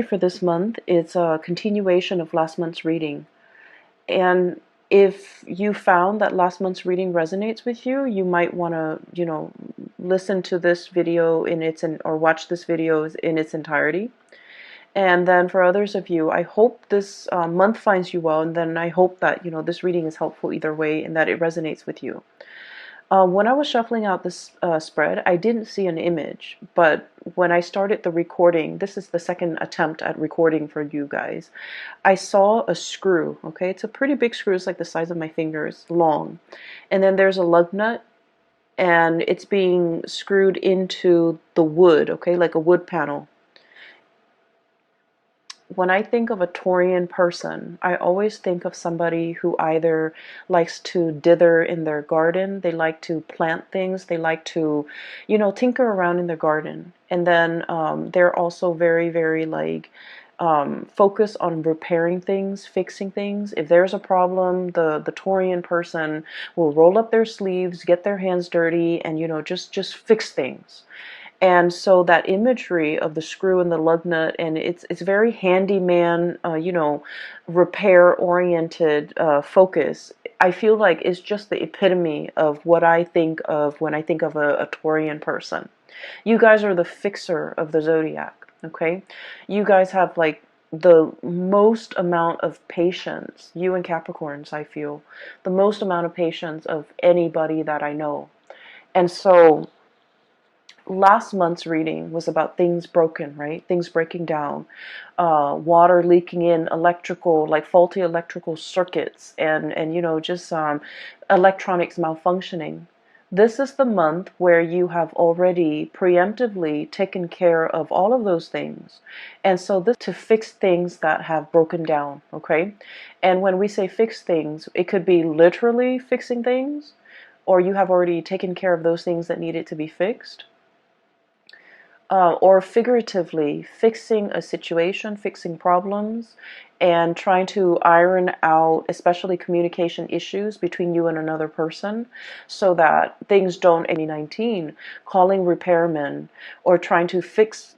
For this month, it's a continuation of last month's reading. And if you found that last month's reading resonates with you, you might want to, listen to this video or watch this video in its entirety. And then for others of you, I hope this month finds you well, and then I hope that, this reading is helpful either way and that it resonates with you. When I was shuffling out this spread, I didn't see an image, but when I started the recording, this is the second attempt at recording for you guys, I saw a screw, okay? It's a pretty big screw, it's like the size of my fingers, long. And then there's a lug nut, and it's being screwed into the wood, okay, like a wood panel. When I think of a Taurian person, I always think of somebody who either likes to dither in their garden, they like to plant things, they like to, tinker around in their garden. And then they're also very, very focused on repairing things, fixing things. If there's a problem, the Taurian person will roll up their sleeves, get their hands dirty, and just fix things. And so that imagery of the screw and the lug nut, and it's very handyman, repair-oriented focus. I feel like it's just the epitome of what I think of when I think of a Taurian person. You guys are the fixer of the zodiac, okay? You guys have like the most amount of patience, you and Capricorns, I feel, the most amount of patience of anybody that I know. And so last month's reading was about things broken, right? Things breaking down, water leaking in, like faulty electrical circuits, and just electronics malfunctioning. This is the month where you have already preemptively taken care of all of those things. And so this to fix things that have broken down, okay? And when we say fix things, it could be literally fixing things, or you have already taken care of those things that needed to be fixed. Or figuratively fixing a situation, fixing problems, and trying to iron out especially communication issues between you and another person so that things don't 19, calling repairmen or trying to fix,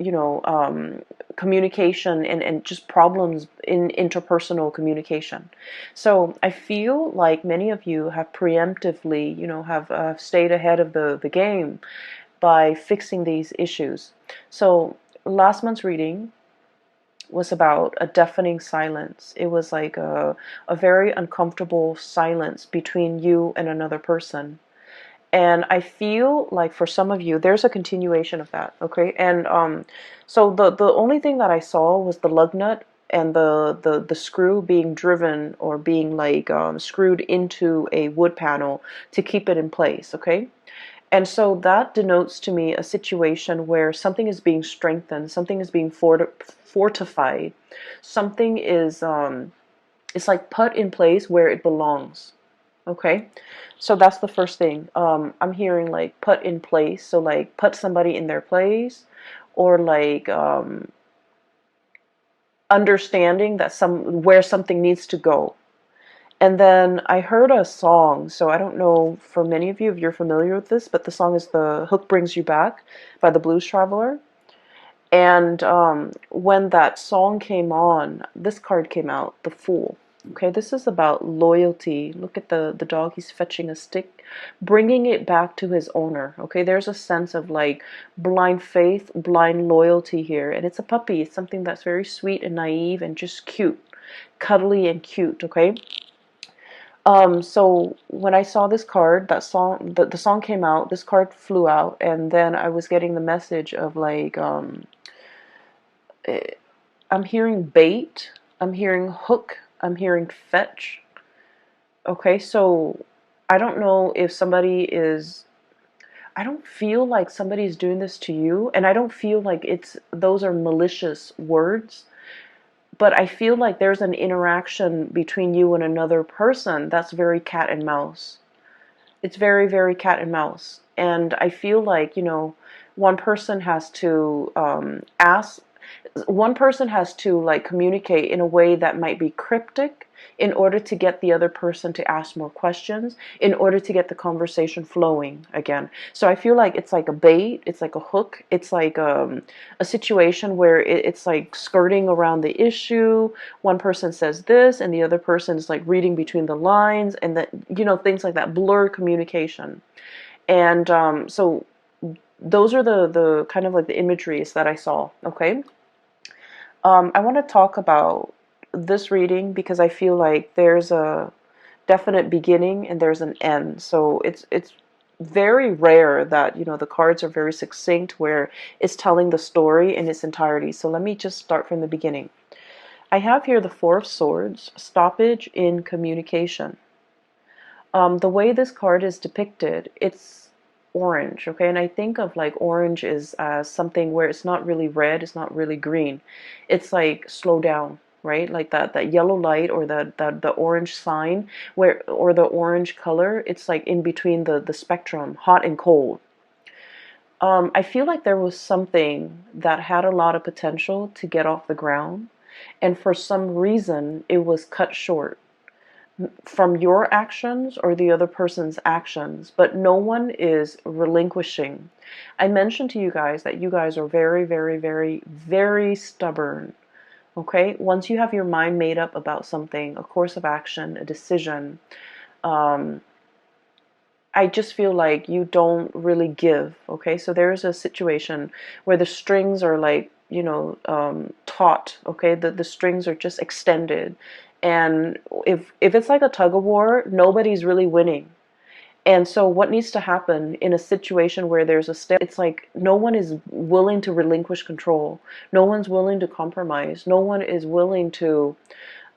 communication and just problems in interpersonal communication. So I feel like many of you have preemptively, have stayed ahead of the game by fixing these issues. So last month's reading was about a deafening silence. It was like a very uncomfortable silence between you and another person. And I feel like for some of you, there's a continuation of that, okay? And so the only thing that I saw was the lug nut and the screw being driven or being screwed into a wood panel to keep it in place, okay? And so that denotes to me a situation where something is being strengthened, something is being fortified, something is it's like put in place where it belongs. Okay, so that's the first thing. I'm hearing like put in place, so like put somebody in their place, or like understanding that where something needs to go. And then I heard a song, so I don't know for many of you if you're familiar with this, but the song is The Hook Brings You Back by the Blues Traveler. And when that song came on, this card came out, the Fool. Okay, this is about loyalty. Look at the dog, he's fetching a stick, bringing it back to his owner. Okay, there's a sense of like blind faith, blind loyalty here. And it's a puppy, it's something that's very sweet and naive and just cute, cuddly and cute, okay? So when I saw this card, that song, the song came out, this card flew out, and then I was getting the message of like, I'm hearing bait, I'm hearing hook, I'm hearing fetch. Okay, so I don't know if I don't feel like somebody's doing this to you, and I don't feel like those are malicious words. But I feel like there's an interaction between you and another person that's very cat and mouse. It's very, very cat and mouse. And I feel like, one person has to one person has to like communicate in a way that might be cryptic, in order to get the other person to ask more questions, in order to get the conversation flowing again. So I feel like it's like a bait, it's like a hook, it's like a situation where it's like skirting around the issue. One person says this and the other person is like reading between the lines, and that, you know, things like that, blur communication. And so those are the kind of like the imageries that I saw. Okay. I want to talk about this reading because I feel like there's a definite beginning and there's an end. So it's very rare that, you know, the cards are very succinct where it's telling the story in its entirety. So let me just start from the beginning. I have here the Four of Swords, stoppage in communication. The way this card is depicted, it's orange, okay? And I think of like orange is something where it's not really red, it's not really green. It's like slow down, right? Like that yellow light, or the orange sign, where, or the orange color, it's like in between the spectrum, hot and cold. I feel like there was something that had a lot of potential to get off the ground, and for some reason it was cut short from your actions or the other person's actions, but no one is relinquishing. I mentioned to you guys that you guys are very, very, very, very stubborn. Okay? Once you have your mind made up about something, a course of action, a decision, um, I just feel like you don't really give. Okay? So there's a situation where the strings are like, you know, taut. Okay? The strings are just extended. And if it's like a tug of war, nobody's really winning. And so what needs to happen in a situation where there's a step, it's like no one is willing to relinquish control. No one's willing to compromise. No one is willing to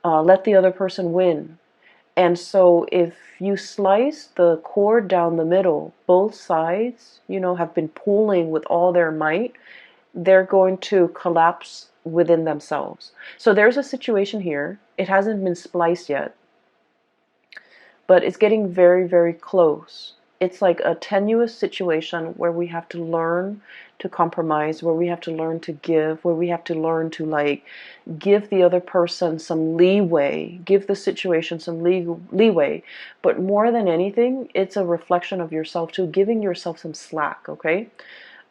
let the other person win. And so if you slice the cord down the middle, both sides, you know, have been pulling with all their might, they're going to collapse within themselves. So there's a situation here. It hasn't been spliced yet, but it's getting very, very close. It's like a tenuous situation where we have to learn to compromise, where we have to learn to give, where we have to learn to like give the other person some leeway, give the situation some leeway. But more than anything, it's a reflection of yourself too, giving yourself some slack, okay?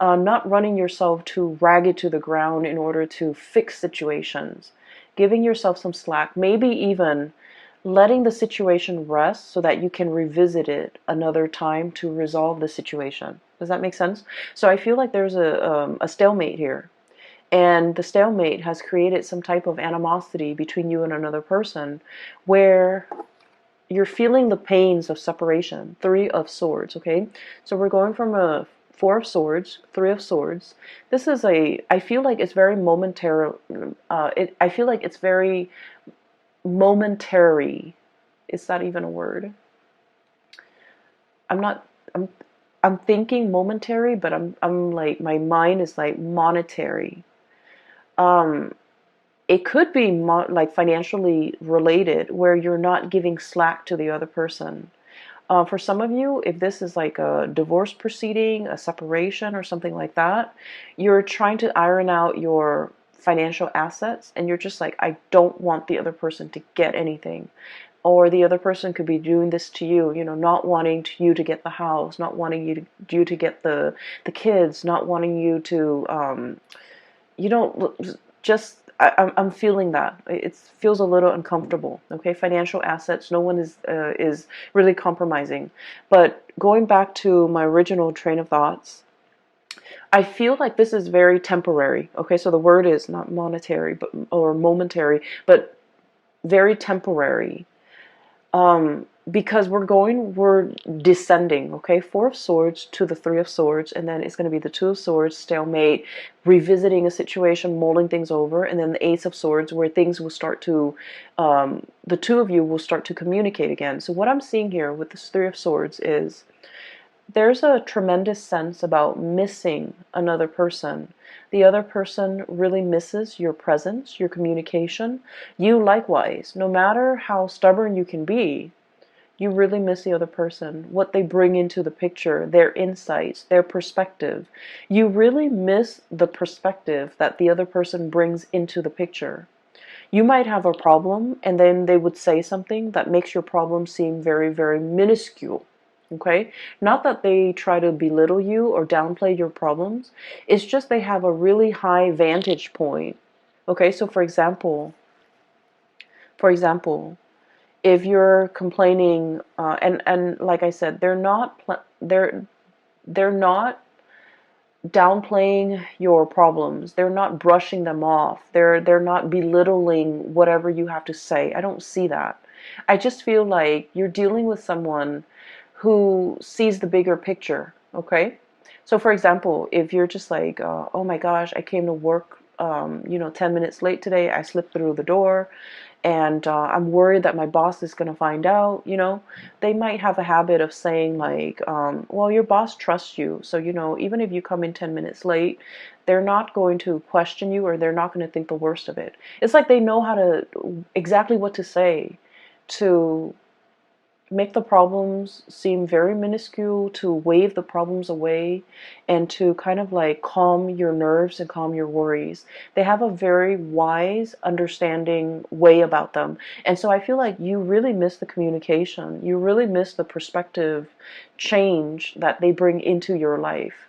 Not running yourself too ragged to the ground in order to fix situations. Giving yourself some slack, maybe even letting the situation rest so that you can revisit it another time to resolve the situation. Does that make sense? So I feel like there's a stalemate here. And the stalemate has created some type of animosity between you and another person where you're feeling the pains of separation. Three of Swords, okay? So we're going from a Four of Swords, Three of Swords. This is I feel like it's very momentary. I feel like it's very momentary. Is that even a word? I'm not, I'm thinking momentary, but I'm like, my mind is like monetary. It could be like financially related, where you're not giving slack to the other person. For some of you, if this is like a divorce proceeding, a separation, or something like that, you're trying to iron out your financial assets, and you're just like, I don't want the other person to get anything. Or the other person could be doing this to you, you know, not wanting you to get the house, not wanting you to get the kids, not wanting you to, you know, just I'm feeling that it feels a little uncomfortable. Okay, financial assets. No one is really compromising. But going back to my original train of thoughts, I feel like this is very temporary. Okay, so the word is not monetary, but or momentary, but very temporary. Because we're descending, okay? Four of Swords to the Three of Swords, and then it's going to be the Two of Swords, stalemate, revisiting a situation, mulling things over, and then the Ace of Swords, where things will start to, the two of you will start to communicate again. So what I'm seeing here with this Three of Swords is there's a tremendous sense about missing another person. The other person really misses your presence, your communication. You likewise, no matter how stubborn you can be, you really miss the other person, what they bring into the picture, their insights, their perspective. You really miss the perspective that the other person brings into the picture. You might have a problem, and then they would say something that makes your problem seem very, very minuscule. Okay? Not that they try to belittle you or downplay your problems. It's just they have a really high vantage point. Okay? So for example, if you're complaining, and like I said, they're not downplaying your problems. They're not brushing them off. They're not belittling whatever you have to say. I don't see that. I just feel like you're dealing with someone who sees the bigger picture, okay? So for example, if you're just like, oh my gosh, I came to work 10 minutes late today. I slipped through the door, and I'm worried that my boss is going to find out, they might have a habit of saying like, well, your boss trusts you. So, even if you come in 10 minutes late, they're not going to question you, or they're not going to think the worst of it. It's like they know exactly what to say to make the problems seem very minuscule, to wave the problems away, and to kind of like calm your nerves and calm your worries. They have a very wise, understanding way about them. And so I feel like you really miss the communication. You really miss the perspective change that they bring into your life.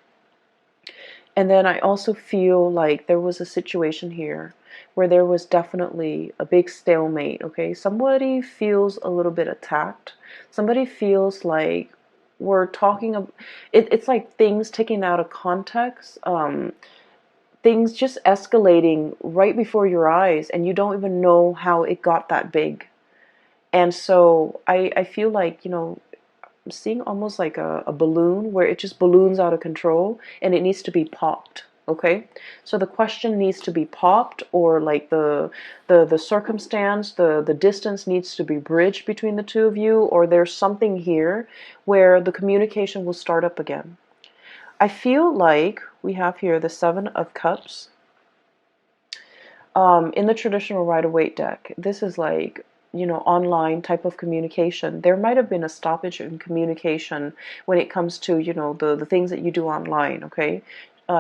And then I also feel like there was a situation here where there was definitely a big stalemate, okay? Somebody feels a little bit attacked. Somebody feels like we're talking about it's like things taken out of context, things just escalating right before your eyes, and you don't even know how it got that big. And so I feel like, I'm seeing almost like a balloon where it just balloons out of control and it needs to be popped. Okay, so the question needs to be popped, or like the circumstance, the distance needs to be bridged between the two of you, or there's something here where the communication will start up again. I feel like we have here the Seven of Cups. In the traditional Rider-Waite deck, this is like, online type of communication. There might have been a stoppage in communication when it comes to, the things that you do online, okay?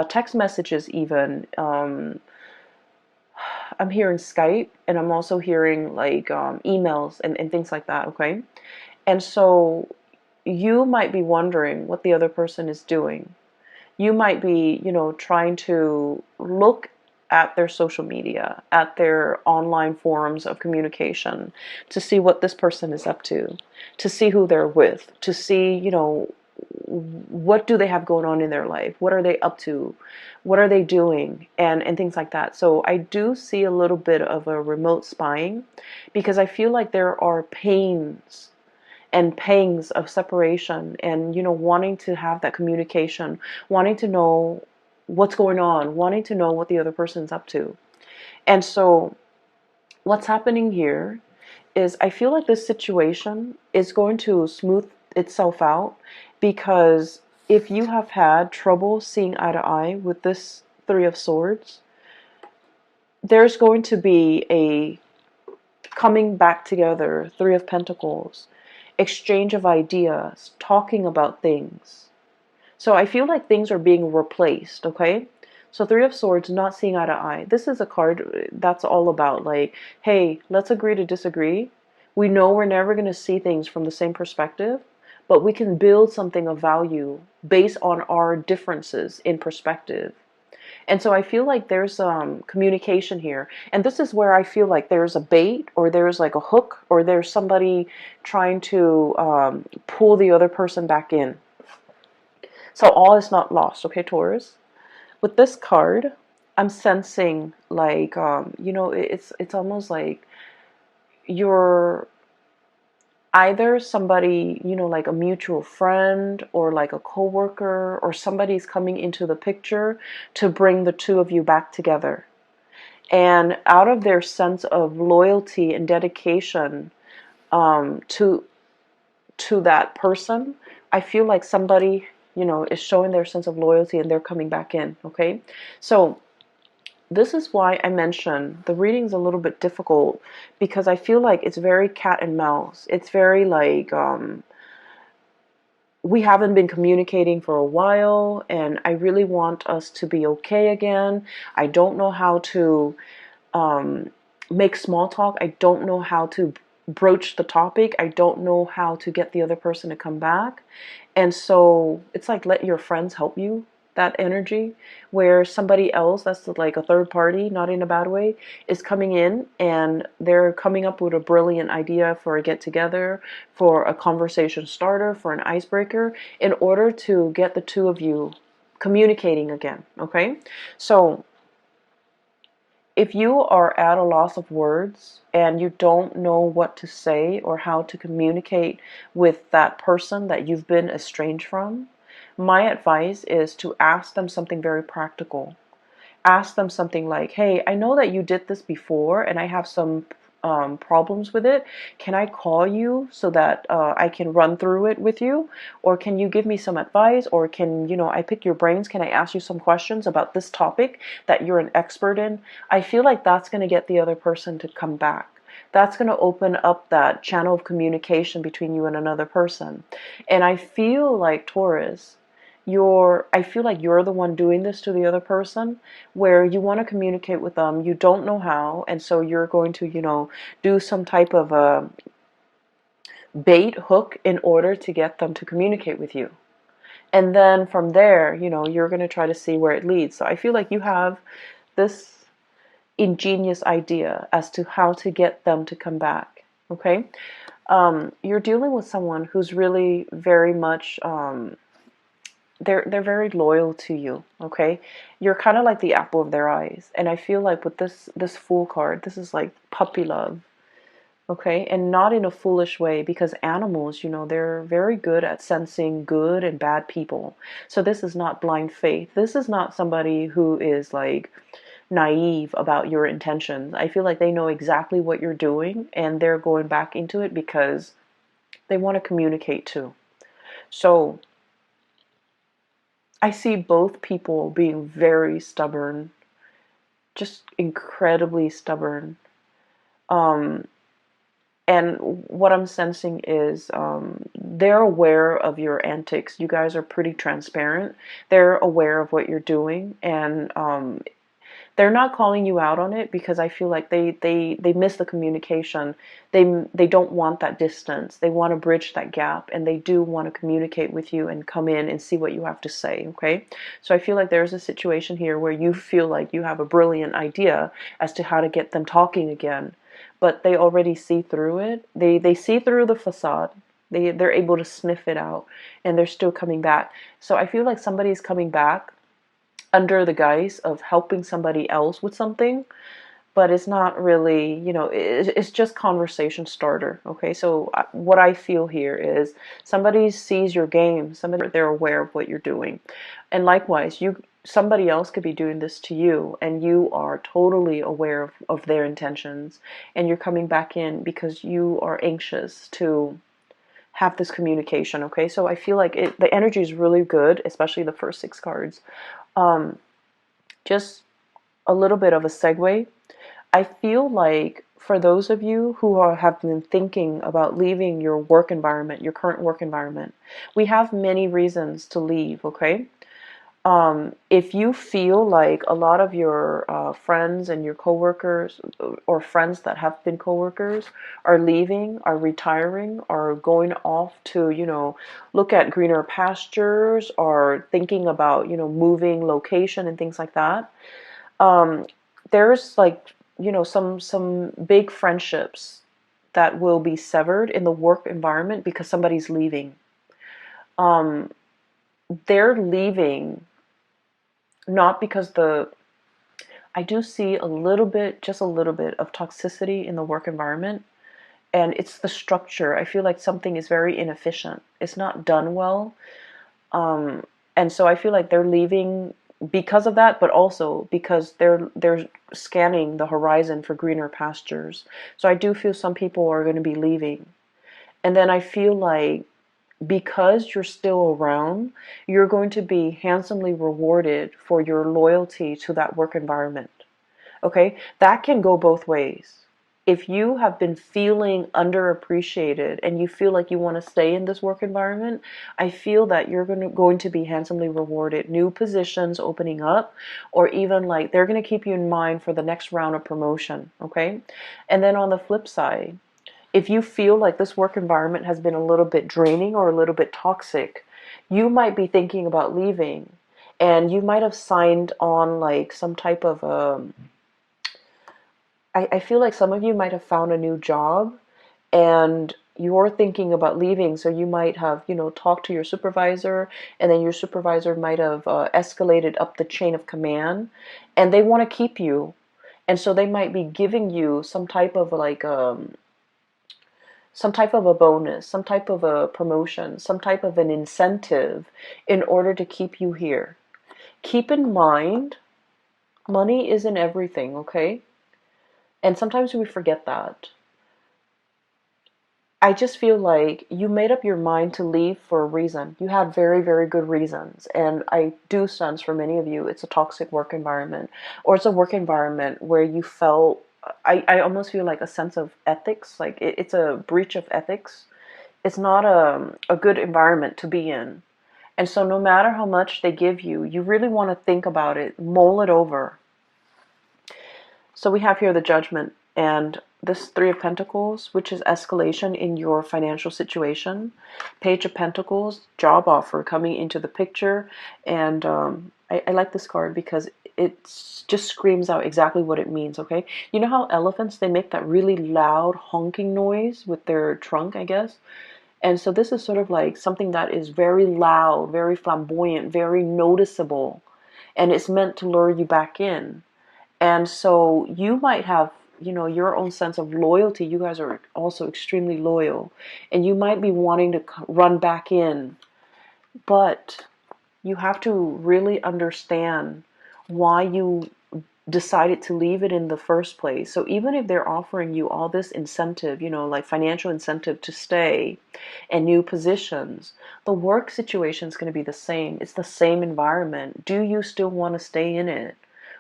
Text messages even. I'm hearing Skype, and I'm also hearing like emails and things like that, okay? And so you might be wondering what the other person is doing. You might be, trying to look at their social media, at their online forums of communication, to see what this person is up to see who they're with, to see, what do they have going on in their life? What are they up to? What are they doing? And things like that. So I do see a little bit of a remote spying, because I feel like there are pains and pangs of separation, and wanting to have that communication, wanting to know what's going on, wanting to know what the other person's up to. And so what's happening here is I feel like this situation is going to smooth itself out, because if you have had trouble seeing eye to eye with this Three of Swords, there's going to be a coming back together, Three of Pentacles, exchange of ideas, talking about things. So I feel like things are being replaced, okay? So Three of Swords, not seeing eye to eye. This is a card that's all about like, hey, let's agree to disagree. We know we're never going to see things from the same perspective, but we can build something of value based on our differences in perspective. And so I feel like there's communication here. And this is where I feel like there's a bait, or there's like a hook, or there's somebody trying to pull the other person back in. So all is not lost, okay, Taurus? With this card, I'm sensing like, it's almost like you're either somebody, like a mutual friend, or like a coworker, or somebody's coming into the picture to bring the two of you back together. And out of their sense of loyalty and dedication to that person, I feel like somebody, is showing their sense of loyalty, and they're coming back in, okay? So this is why I mentioned the reading's a little bit difficult, because I feel like it's very cat and mouse. It's very like, we haven't been communicating for a while, and I really want us to be okay again. I don't know how to make small talk. I don't know how to broach the topic. I don't know how to get the other person to come back. And so it's like, let your friends help you, that energy, where somebody else that's like a third party, not in a bad way, is coming in and they're coming up with a brilliant idea for a get together, for a conversation starter, for an icebreaker, in order to get the two of you communicating again. Okay? So if you are at a loss of words and you don't know what to say or how to communicate with that person that you've been estranged from, my advice is to ask them something very practical. Ask them something like, hey, I know that you did this before and I have some problems with it. Can I call you so that I can run through it with you? Or can you give me some advice? Or can, I pick your brains? Can I ask you some questions about this topic that you're an expert in? I feel like that's going to get the other person to come back. That's going to open up that channel of communication between you and another person. And I feel like, Taurus, I feel like you're the one doing this to the other person, where you want to communicate with them, you don't know how, and so you're going to, do some type of a bait hook in order to get them to communicate with you. And then from there, you're going to try to see where it leads. So I feel like you have this ingenious idea as to how to get them to come back. Okay? You're dealing with someone who's really very much they're very loyal to you. Okay, you're kind of like the apple of their eyes, and I feel like with this Fool card, this is like puppy love. Okay, and not in a foolish way, because animals, they're very good at sensing good and bad people. So this is not blind faith. This is not somebody who is like naive about your intentions. I feel like they know exactly what you're doing and they're going back into it because they want to communicate too. So I see both people being very stubborn, just incredibly stubborn. Um, and what I'm sensing is they're aware of your antics. You guys are pretty transparent. They're aware of what you're doing, and they're not calling you out on it because I feel like they miss the communication. They don't want that distance. They want to bridge that gap, and they do want to communicate with you and come in and see what you have to say. Okay, so I feel like there's a situation here where you feel like you have a brilliant idea as to how to get them talking again, but they already see through it. They see through the facade. They're able to sniff it out, and they're still coming back. So I feel like somebody's coming back under the guise of helping somebody else with something, but it's not really, it's just conversation starter. Okay, so what I feel here is somebody sees your game, somebody, they're aware of what you're doing, and likewise, somebody else could be doing this to you, and you are totally aware of their intentions, and you're coming back in because you are anxious to have this communication. Okay, so I feel like the energy is really good, especially the first 6 cards. Um, just a little bit of a segue. I feel like for those of you who have been thinking about leaving your work environment, your current work environment, we have many reasons to leave, okay? If you feel like a lot of your friends and your coworkers, or friends that have been coworkers, are leaving, are retiring, are going off to, look at greener pastures, or thinking about, moving location and things like that, there's like, some big friendships that will be severed in the work environment because somebody's leaving. They're leaving not because I do see a little bit, just a little bit of toxicity in the work environment, and it's the structure. I feel like something is very inefficient. It's not done well. And so I feel like they're leaving because of that, but also because they're scanning the horizon for greener pastures. So I do feel some people are going to be leaving. And then I feel like because you're still around, you're going to be handsomely rewarded for your loyalty to that work environment. Okay? That can go both ways. if you have been feeling underappreciated and you feel like you want to stay in this work environment, I feel that you're going to be handsomely rewarded. New positions opening up, or even like they're going to keep you in mind for the next round of promotion, okay? And then on the flip side, if you feel like this work environment has been a little bit draining or a little bit toxic, you might be thinking about leaving. And you might have signed on like some type of I feel like some of you might have found a new job and you're thinking about leaving. So you might have, talked to your supervisor, and then your supervisor might have escalated up the chain of command, and they want to keep you. And so they might be giving you some type of like some type of a bonus, some type of a promotion, some type of an incentive in order to keep you here. Keep in mind, money isn't everything, okay? And sometimes we forget that. I just feel like you made up your mind to leave for a reason. You had very, very good reasons. And I do sense for many of you, it's a toxic work environment, or it's a work environment where you felt, I almost feel like a sense of ethics, like it's a breach of ethics. It's not a good environment to be in. And so no matter how much they give you, you really want to think about it, mull it over. So we have here the Judgment and this Three of Pentacles, which is escalation in your financial situation. Page of Pentacles, job offer coming into the picture. And I like this card because it just screams out exactly what it means, okay? You know how elephants, they make that really loud honking noise with their trunk, I guess? And so this is sort of like something that is very loud, very flamboyant, very noticeable. And it's meant to lure you back in. And so you might have, your own sense of loyalty. You guys are also extremely loyal. And you might be wanting to run back in. But you have to really understand why you decided to leave it in the first place. So even if they're offering you all this incentive, like financial incentive to stay and new positions, the work situation is going to be the same. It's the same environment. Do you still want to stay in it?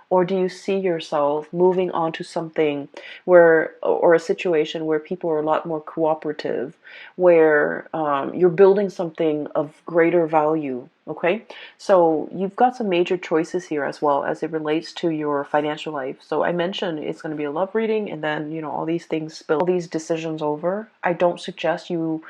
Or do you see yourself moving on to something or a situation where people are a lot more cooperative, where you're building something of greater value, okay? So you've got some major choices here as well as it relates to your financial life. So I mentioned it's going to be a love reading, and then, all these things spill, all these decisions over. I don't suggest you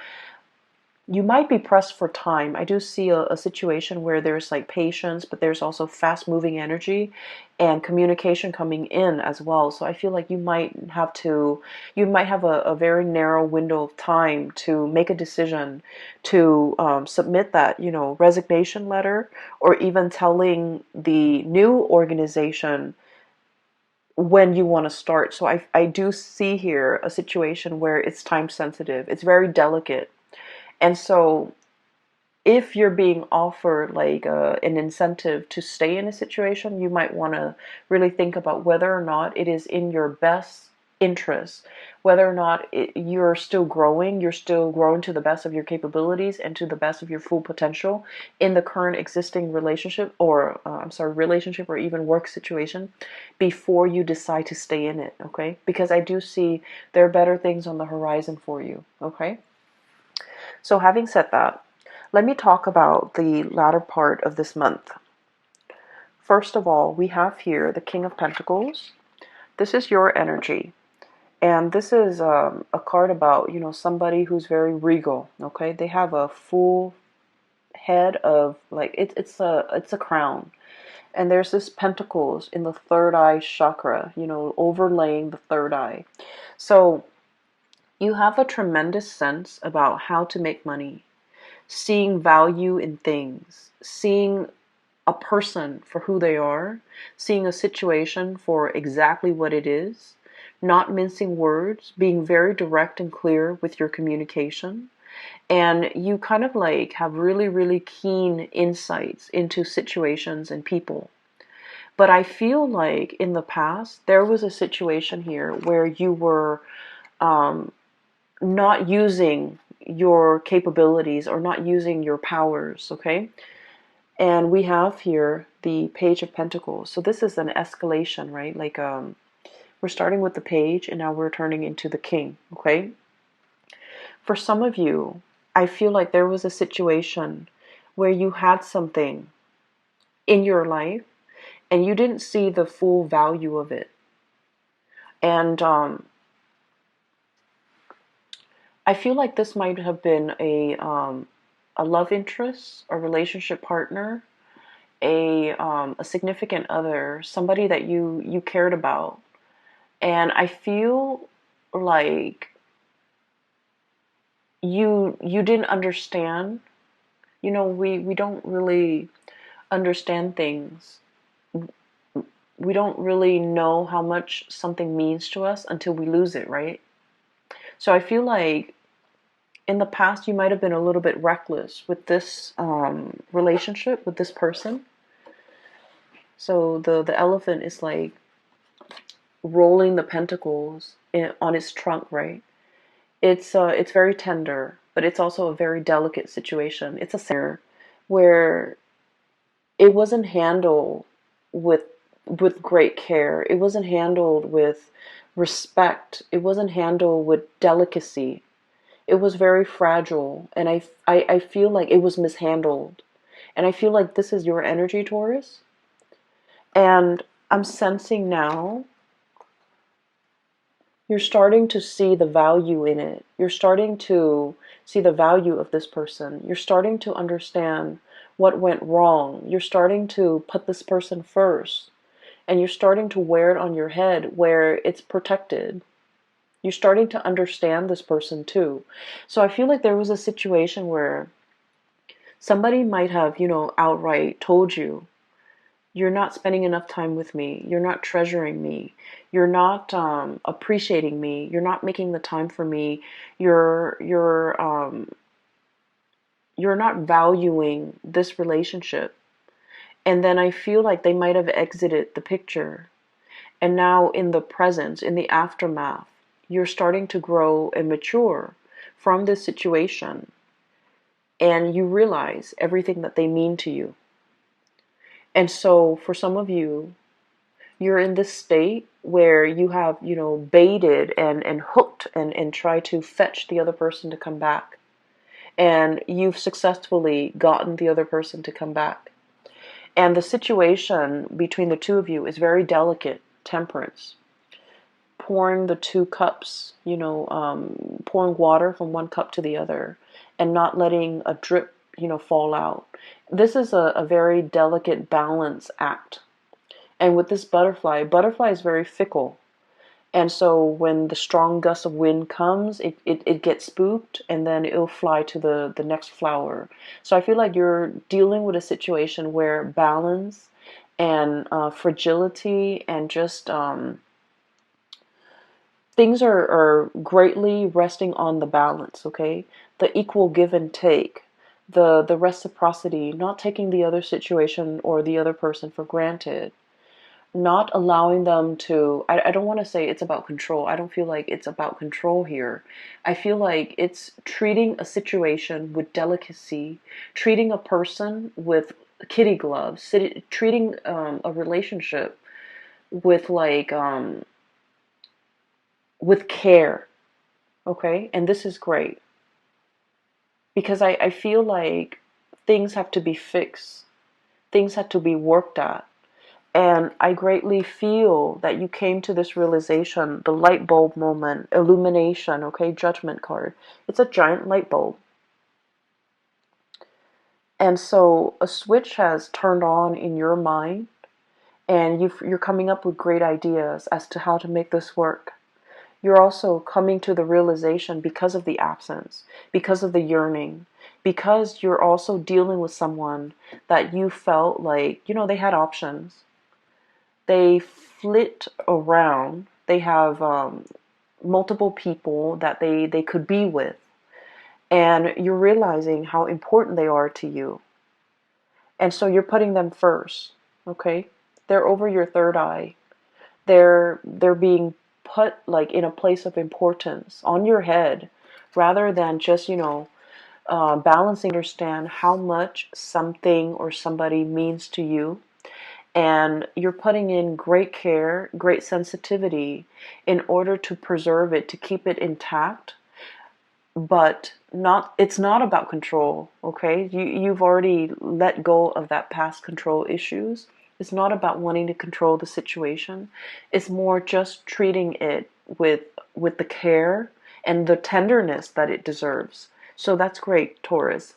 might be pressed for time. I do see a situation where there's like patience, but there's also fast moving energy and communication coming in as well. So I feel like you might have a very narrow window of time to make a decision to submit that, resignation letter, or even telling the new organization when you want to start. So I do see here a situation where it's time sensitive. It's very delicate. And so if you're being offered like an incentive to stay in a situation, you might want to really think about whether or not it is in your best interest, whether or not you're still growing to the best of your capabilities and to the best of your full potential in the current existing relationship, or relationship or even work situation, before you decide to stay in it, okay? Because I do see there are better things on the horizon for you, okay? So having said that, let me talk about the latter part of this month. First of all, we have here the King of Pentacles. This is your energy. And this is a card about, somebody who's very regal, okay? They have a full head of, like, it's a crown. And there's this pentacles in the third eye chakra, overlaying the third eye. So you have a tremendous sense about how to make money, seeing value in things, seeing a person for who they are, seeing a situation for exactly what it is, not mincing words, being very direct and clear with your communication. And you kind of like have really, really keen insights into situations and people. But I feel like in the past, there was a situation here where you were not using your capabilities or not using your powers, okay? And we have here the Page of Pentacles. So this is an escalation, right? Like We're starting with the page and now we're turning into the king, okay? For some of you, I feel like there was a situation where you had something in your life and you didn't see the full value of it. And I feel like this might have been a love interest, a relationship partner, a significant other, somebody that you cared about. And I feel like you didn't understand. You know, we don't really understand things. We don't really know how much something means to us until we lose it, right? So I feel like in the past you might have been a little bit reckless with this relationship with this person. So the elephant is like rolling the pentacles on its trunk, right? It's very tender, but it's also a very delicate situation. It's a center where it wasn't handled with great care. It wasn't handled with respect. It wasn't handled with delicacy. It was very fragile, and I feel like it was mishandled. And I feel like this is your energy, Taurus. And I'm sensing now you're starting to see the value in it. You're starting to see the value of this person. You're starting to understand what went wrong. You're starting to put this person first. And you're starting to wear it on your head where it's protected. You're starting to understand this person too. So I feel like there was a situation where somebody might have, outright told you, you're not spending enough time with me. You're not treasuring me. You're not appreciating me. You're not making the time for me. You're not valuing this relationship. And then I feel like they might have exited the picture. And now in the present, in the aftermath, you're starting to grow and mature from this situation. And you realize everything that they mean to you. And so for some of you, you're in this state where you have, baited and hooked and tried to fetch the other person to come back. And you've successfully gotten the other person to come back. And the situation between the two of you is very delicate, temperance. Pouring the two cups, pouring water from one cup to the other and not letting a drip, fall out. This is a very delicate balance act. And with this butterfly is very fickle. And so when the strong gust of wind comes, it gets spooked and then it'll fly to the next flower. So I feel like you're dealing with a situation where balance and fragility and just things are greatly resting on the balance, okay? The equal give and take, the reciprocity, not taking the other situation or the other person for granted, not allowing them to, I don't want to say it's about control. I don't feel like it's about control here. I feel like it's treating a situation with delicacy, treating a person with kitty gloves, treating a relationship with with care, okay? And this is great because I feel like things have to be fixed, things have to be worked at. And I greatly feel that you came to this realization, the light bulb moment, illumination, okay, judgment card. It's a giant light bulb. And so a switch has turned on in your mind, and you're coming up with great ideas as to how to make this work. You're also coming to the realization because of the absence, because of the yearning, because you're also dealing with someone that you felt like, they had options. They flit around. They have multiple people that they could be with. And you're realizing how important they are to you. And so you're putting them first, okay? They're over your third eye. They're being put like in a place of importance on your head rather than just, balancing, understand how much something or somebody means to you. and you're putting in great care, great sensitivity in order to preserve it, to keep it intact. But not it's not about control, okay? You've already let go of that past control issues. It's not about wanting to control the situation. It's more just treating it with the care and the tenderness that it deserves. So that's great, Taurus.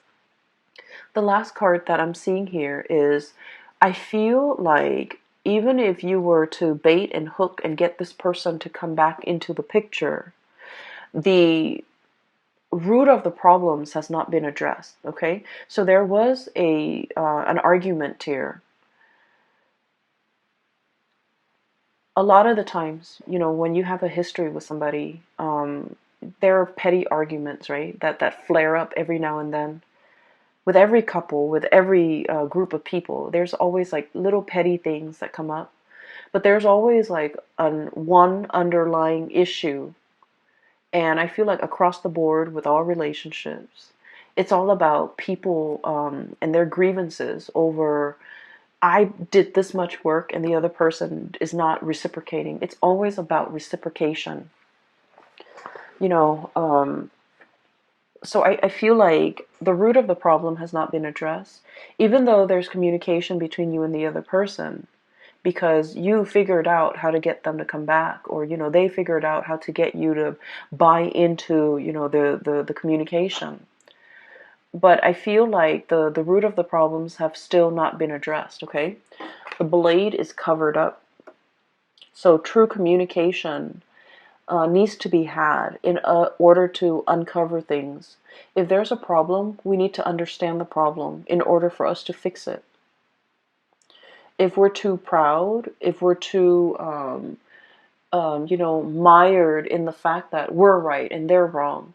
The last card that I'm seeing here is, I feel like even if you were to bait and hook and get this person to come back into the picture, the root of the problems has not been addressed. Okay, so there was a an argument here. A lot of the times, when you have a history with somebody, there are petty arguments, right? That flare up every now and then. With every couple, with every group of people, there's always like little petty things that come up, but there's always like one underlying issue. And I feel like across the board with all relationships, it's all about people and their grievances over, I did this much work and the other person is not reciprocating. It's always about reciprocation. You know, so I feel like the root of the problem has not been addressed, even though there's communication between you and the other person, because you figured out how to get them to come back, or they figured out how to get you to buy into the communication. But I feel like the root of the problems have still not been addressed. Okay, the blade is covered up, so true communication needs to be had in order to uncover things. If there's a problem, we need to understand the problem in order for us to fix it. If we're too proud, if we're too, mired in the fact that we're right and they're wrong,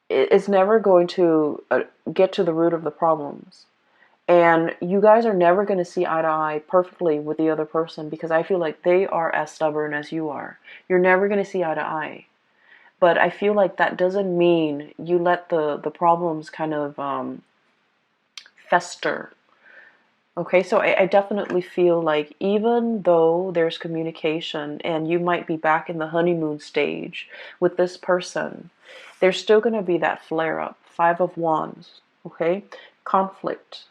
it's never going to get to the root of the problems. And you guys are never going to see eye to eye perfectly with the other person, because I feel like they are as stubborn as you are. You're never going to see eye to eye. But I feel like that doesn't mean you let the problems kind of fester. Okay, so I definitely feel like even though there's communication and you might be back in the honeymoon stage with this person, there's still going to be that flare up. Five of Wands, okay? Conflict,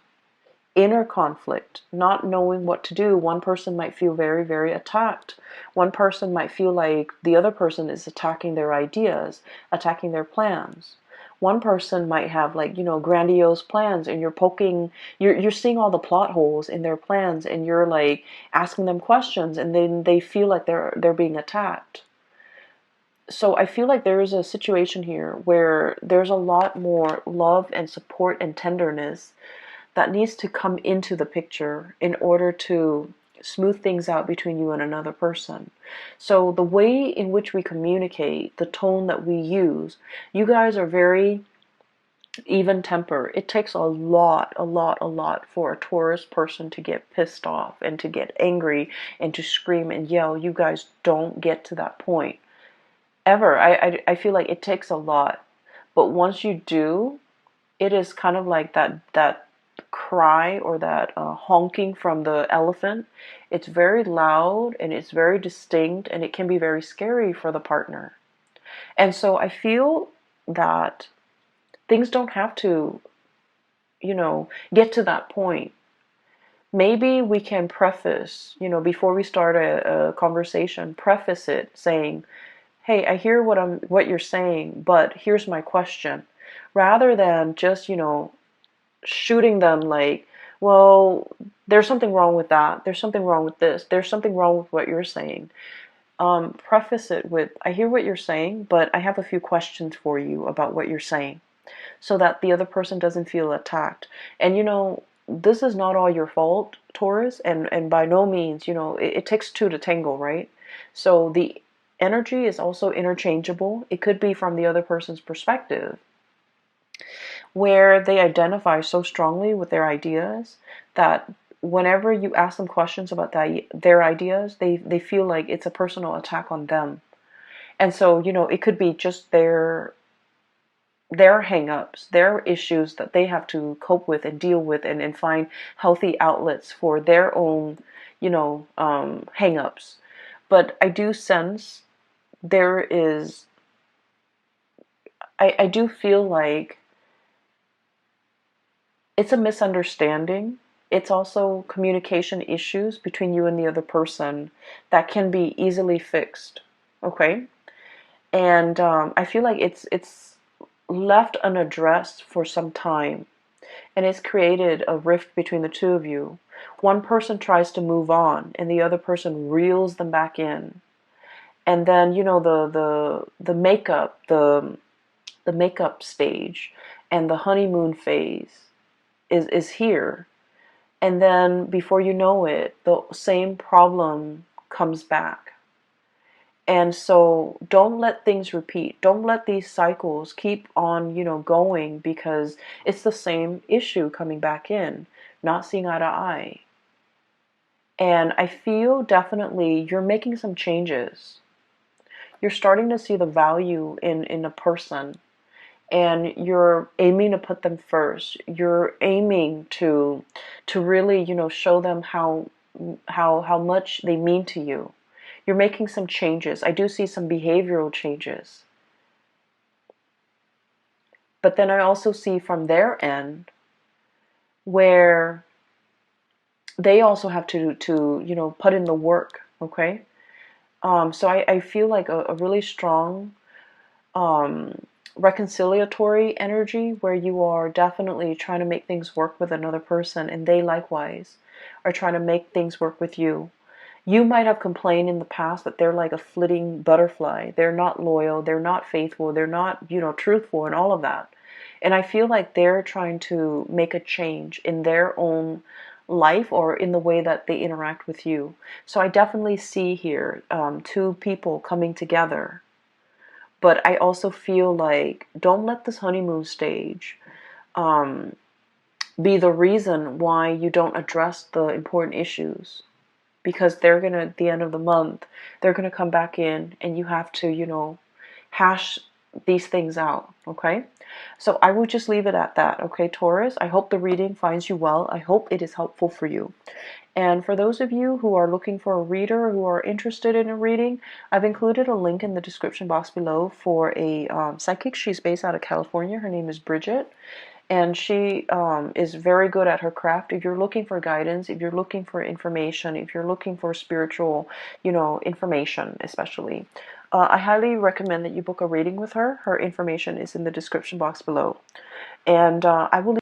inner conflict, not knowing what to do. One person might feel very, very attacked. One person might feel like the other person is attacking their ideas, attacking their plans. One person might have like, grandiose plans, and you're seeing all the plot holes in their plans, and you're like asking them questions, and then they feel like they're being attacked. So I feel like there is a situation here where there's a lot more love and support and tenderness that needs to come into the picture in order to smooth things out between you and another person. So the way in which we communicate, the tone that we use, you guys are very even temper. It takes a lot for a Taurus person to get pissed off and to get angry and to scream and yell. You guys don't get to that point ever. I feel like it takes a lot. But once you do, it is kind of like that cry, or that honking from the elephant. It's very loud and it's very distinct, and it can be very scary for the partner. And so I feel that things don't have to, get to that point. Maybe we can preface, before we start a conversation, preface it saying, hey, I hear what you're saying, but here's my question. Rather than just, shooting them like, well, there's something wrong with that. There's something wrong with this. There's something wrong with what you're saying. Preface it with, I hear what you're saying, but I have a few questions for you about what you're saying, so that the other person doesn't feel attacked. And this is not all your fault, Taurus, and by no means, it takes two to tango, right? So the energy is also interchangeable. It could be from the other person's perspective, where they identify so strongly with their ideas that whenever you ask them questions about their ideas, they feel like it's a personal attack on them. And so, it could be just their their hang-ups, their issues that they have to cope with and deal with, and find healthy outlets for their own, hang-ups. But I do sense there is, I do feel like it's a misunderstanding. It's also communication issues between you and the other person that can be easily fixed. Okay? And I feel like it's left unaddressed for some time, and it's created a rift between the two of you. One person tries to move on, and the other person reels them back in. And then the makeup, the makeup stage, and the honeymoon phase is here. And then before you know it, the same problem comes back. And so don't let things repeat. Don't let these cycles keep on, going, because it's the same issue coming back in, not seeing eye to eye. And I feel definitely you're making some changes. You're starting to see the value in a person, and you're aiming to put them first. You're aiming to really, show them how much they mean to you. You're making some changes. I do see some behavioral changes. But then I also see from their end where they also have to put in the work, okay? So I feel like a really strong reconciliatory energy where you are definitely trying to make things work with another person, and they likewise are trying to make things work with you. You might have complained in the past that they're like a flitting butterfly. They're not loyal, they're not faithful, they're not, truthful, and all of that. And I feel like they're trying to make a change in their own life or in the way that they interact with you. So I definitely see here two people coming together. But I also feel like don't let this honeymoon stage um, be the reason why you don't address the important issues. Because they're going to, at the end of the month, they're going to come back in, and you have to, hash these things out, okay? So I would just leave it at that, okay, Taurus? I hope the reading finds you well. I hope it is helpful for you. And for those of you who are looking for a reader, who are interested in a reading, I've included a link in the description box below for a psychic. She's based out of California. Her name is Bridget. And she is very good at her craft. If you're looking for guidance, if you're looking for information, if you're looking for spiritual, information especially, I highly recommend that you book a reading with her. Her information is in the description box below. And I will